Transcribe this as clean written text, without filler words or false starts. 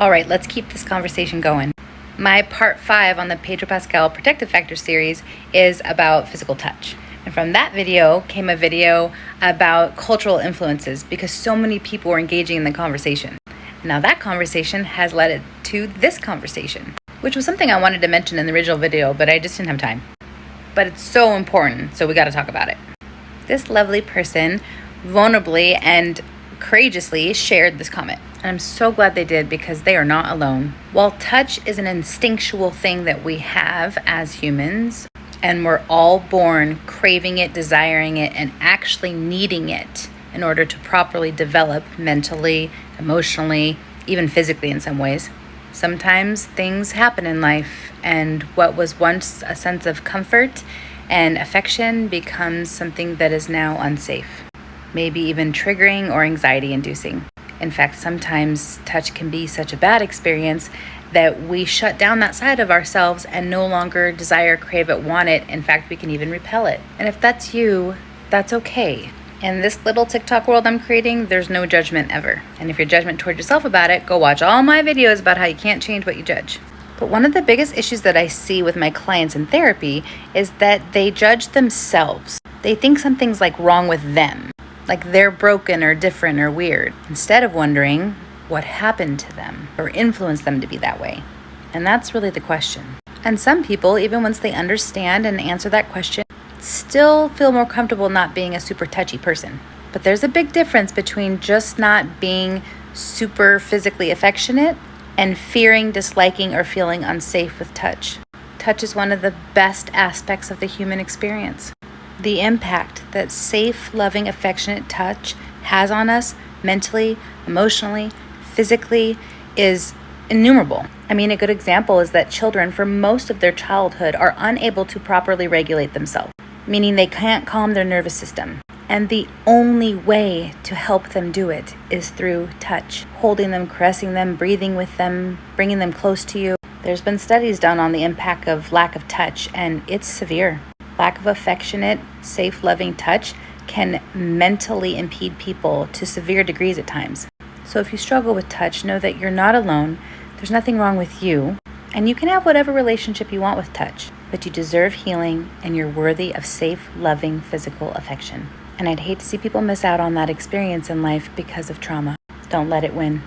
All right, let's keep this conversation going. My part 5 on the Pedro Protective Factor series is about physical touch. And from that video came a video about cultural influences because so many people were engaging in the conversation. Now that conversation has led to this conversation, which was something I wanted to mention in the original video, but I just didn't have time. But it's so important, so we got to talk about it. This lovely person vulnerably and courageously shared this comment. And I'm so glad they did because they are not alone. While touch is an instinctual thing that we have as humans, and we're all born craving it, desiring it, and actually needing it in order to properly develop mentally, emotionally, even physically in some ways. Sometimes things happen in life, and what was once a sense of comfort and affection becomes something that is now unsafe, maybe even triggering or anxiety-inducing. In fact, sometimes touch can be such a bad experience that we shut down that side of ourselves and no longer desire, crave it, want it. In fact, we can even repel it. And if that's you, that's okay. In this little TikTok world I'm creating, there's no judgment ever. And if you're judgment toward yourself about it, go watch all my videos about how you can't change what you judge. But one of the biggest issues that I see with my clients in therapy is that they judge themselves. They think something's wrong with them, like they're broken or different or weird, instead of wondering what happened to them or influenced them to be that way. And that's really the question. And some people, even once they understand and answer that question, still feel more comfortable not being a super touchy person. But there's a big difference between just not being super physically affectionate and fearing, disliking, or feeling unsafe with touch. Touch is one of the best aspects of the human experience. The impact that safe, loving, affectionate touch has on us mentally, emotionally, physically is innumerable. I mean, a good example is that children, for most of their childhood, are unable to properly regulate themselves, meaning they can't calm their nervous system. And the only way to help them do it is through touch, holding them, caressing them, breathing with them, bringing them close to you. There's been studies done on the impact of lack of touch, and it's severe. Lack of affectionate, safe, loving touch can mentally impede people to severe degrees at times. So if you struggle with touch, know that you're not alone. There's nothing wrong with you, and you can have whatever relationship you want with touch, but you deserve healing and you're worthy of safe, loving, physical affection. And I'd hate to see people miss out on that experience in life because of trauma. Don't let it win.